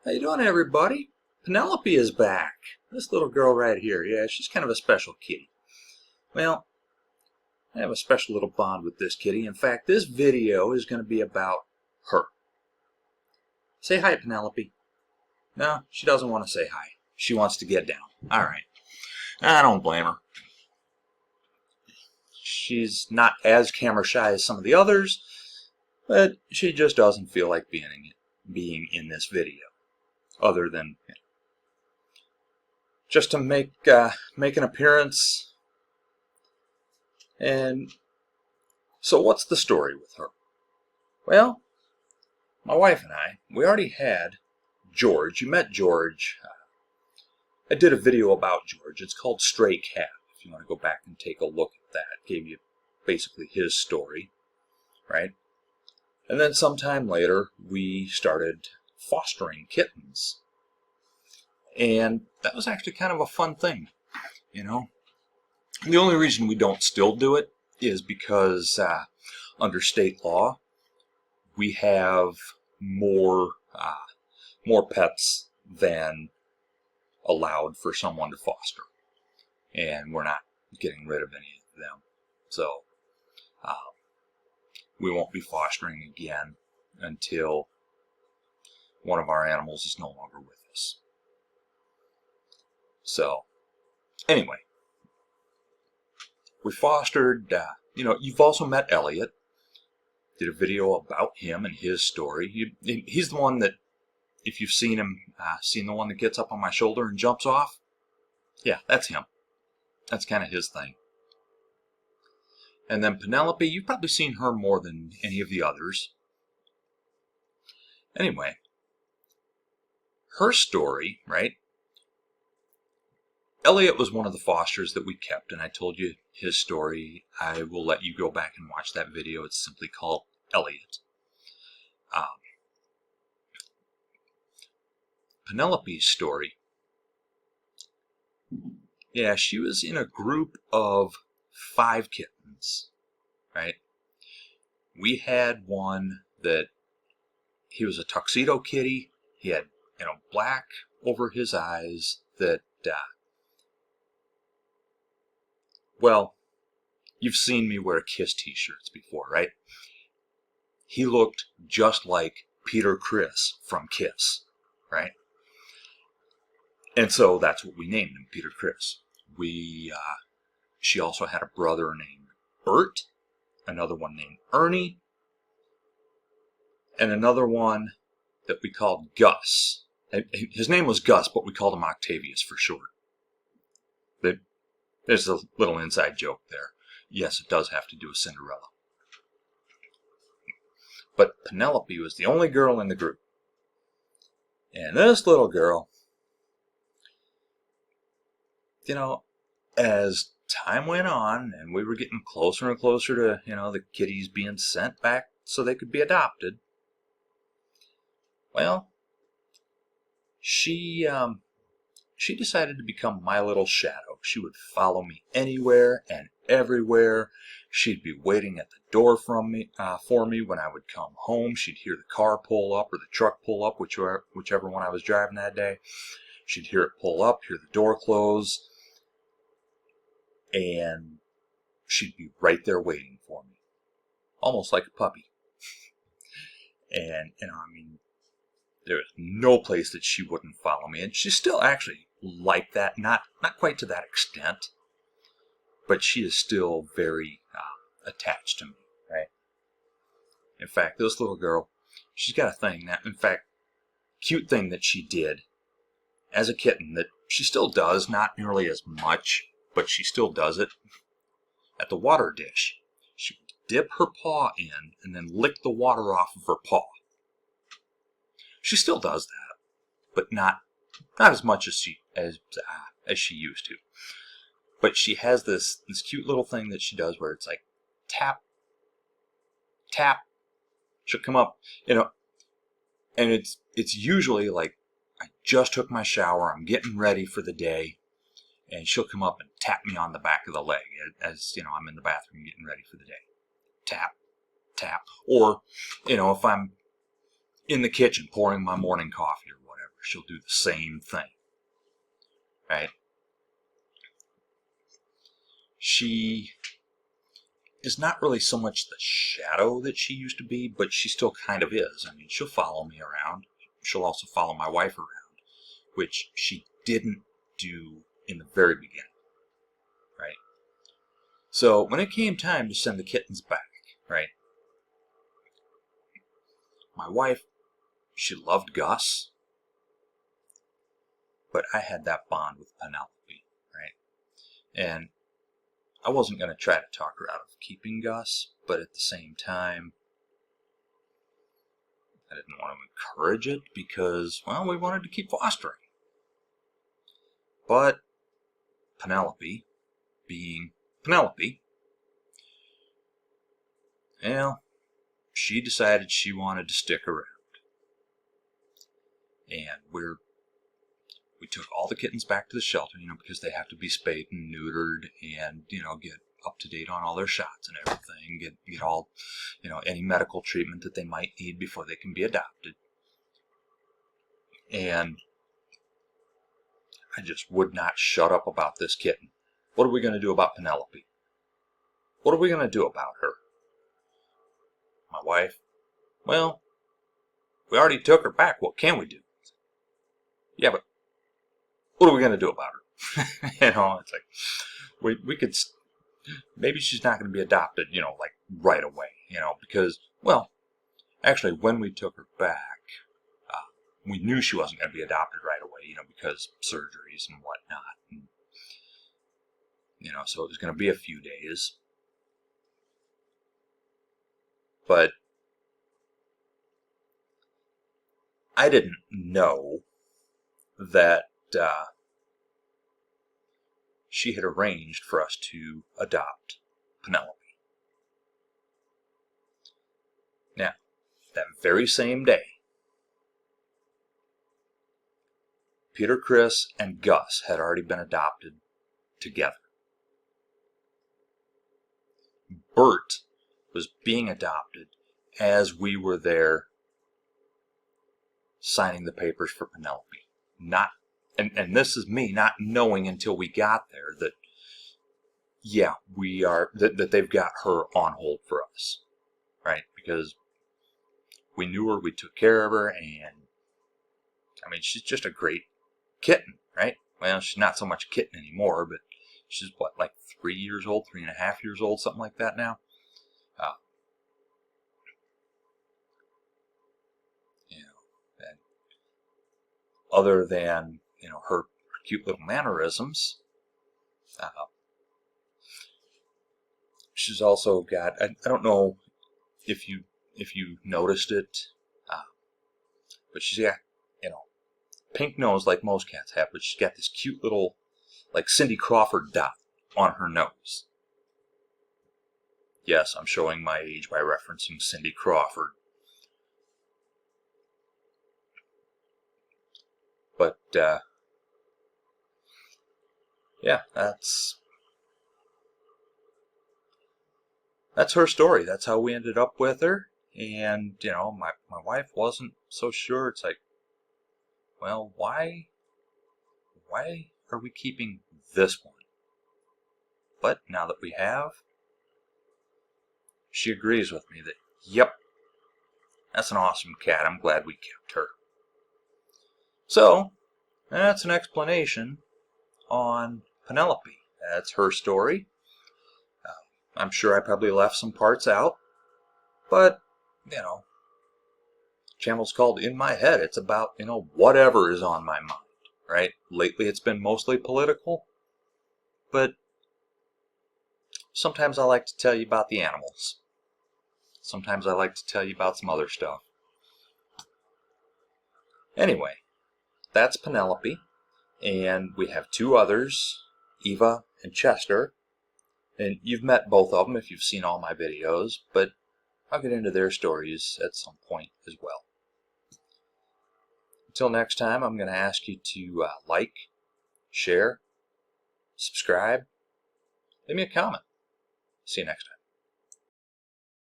How you doing, everybody? Penelope is back. This little girl right here, yeah, she's kind of a special kitty. Well, I have a special little bond with this kitty. In fact, this video is going to be about her. Say hi, Penelope. No, she doesn't want to say hi. She wants to get down. All right. I don't blame her. She's not as camera shy as some of the others, but she just doesn't feel like being in this video. Other than just to make an appearance. And so what's the story with her? Well, my wife and we already had George. You met George. I did a video about George. It's called Stray Cat. If you want to go back and take a look at that. Gave you basically his story, right? And then sometime later, we started fostering kittens. And that was actually kind of a fun thing, you know. The only reason we don't still do it is because under state law, we have more pets than allowed for someone to foster, and we're not getting rid of any of them. So we won't be fostering again until one of our animals is no longer with us. So anyway, we fostered, you've also met Elliot. Did a video about him and his story. He's the one that, if you've seen him, seen the one that gets up on my shoulder and jumps off? Yeah, that's him. That's kind of his thing. And then Penelope, you've probably seen her more than any of the others. Anyway, her story, right? Elliot was one of the fosters that we kept, and I told you his story. I will let you go back and watch that video. It's simply called Elliot. Penelope's story. Yeah, she was in a group of 5 kittens, right? We had one that, he was a tuxedo kitty. He had, black over his eyes that, well, you've seen me wear Kiss t-shirts before, right? He looked just like Peter Criss from Kiss, right? And so that's what we named him, Peter Criss. She also had a brother named Bert, another one named Ernie, and another one that we called Gus. His name was Gus, but we called him Octavius for short. There's a little inside joke there. Yes, it does have to do with Cinderella. But Penelope was the only girl in the group. And this little girl, as time went on and we were getting closer and closer to, the kitties being sent back so they could be adopted, well, she decided to become my little shadow. She would follow me anywhere and everywhere. She'd be waiting at the door for me when I would come home. She'd hear the car pull up or the truck pull up, whichever one I was driving that day. She'd hear it pull up, hear the door close, and she'd be right there waiting for me, almost like a puppy. And there was no place that she wouldn't follow me, and she's still actually like that, not quite to that extent, but she is still very attached to me, right? In fact, this little girl, she's got a thing that, in fact, cute thing that she did as a kitten that she still does, not nearly as much, but she still does it. At the water dish, she would dip her paw in and then lick the water off of her paw. She still does that, but not as much as she used to. But she has this cute little thing that she does where it's like tap, tap. She'll come up, and it's usually like I just took my shower, I'm getting ready for the day, and she'll come up and tap me on the back of the leg as I'm in the bathroom getting ready for the day. Tap, tap. Or if I'm in the kitchen pouring my morning coffee or whatever, she'll do the same thing, right? She is not really so much the shadow that she used to be, but she still kind of is. I mean, she'll follow me around. She'll also follow my wife around, which she didn't do in the very beginning, right? So when it came time to send the kittens back, right, my wife, she loved Gus, but I had that bond with Penelope, right? And I wasn't going to try to talk her out of keeping Gus, but at the same time, I didn't want to encourage it because, well, we wanted to keep fostering. But Penelope, being Penelope, well, she decided she wanted to stick around. And we took all the kittens back to the shelter, because they have to be spayed and neutered and, get up to date on all their shots and everything, get all, any medical treatment that they might need before they can be adopted. And I just would not shut up about this kitten. What are we going to do about Penelope? What are we going to do about her? My wife, well, we already took her back. What can we do? Yeah, but what are we going to do about her? It's like, we could, maybe she's not going to be adopted, like right away, because, well, actually, when we took her back, we knew she wasn't going to be adopted right away, because surgeries and whatnot. And, so it was going to be a few days. But I didn't know that she had arranged for us to adopt Penelope. Now, that very same day, Peter, Chris, and Gus had already been adopted together. Bert was being adopted as we were there signing the papers for Penelope. And this is me not knowing until we got there that, yeah, that they've got her on hold for us, right? Because we knew her, we took care of her, and I mean, she's just a great kitten, right? Well, she's not so much a kitten anymore, but she's like 3 years old, 3.5 years old, something like that now. And other than her cute little mannerisms, she's also got, I don't know if you noticed it, but she's got pink nose like most cats have, but she's got this cute little like Cindy Crawford dot on her nose. Yes, I'm showing my age by referencing Cindy Crawford. But yeah, that's her story. That's how we ended up with her. And my wife wasn't so sure. It's like, well, why are we keeping this one? But now that we have, she agrees with me that, yep, that's an awesome cat. I'm glad we kept her. So, that's an explanation on Penelope. That's her story. I'm sure I probably left some parts out, but, channel's called In My Head. It's about, whatever is on my mind, right? Lately it's been mostly political, but sometimes I like to tell you about the animals. Sometimes I like to tell you about some other stuff. Anyway, that's Penelope, and we have 2 others, Eva and Chester, and you've met both of them if you've seen all my videos, but I'll get into their stories at some point as well. Until next time, I'm going to ask you to like, share, subscribe, leave me a comment. See you next time.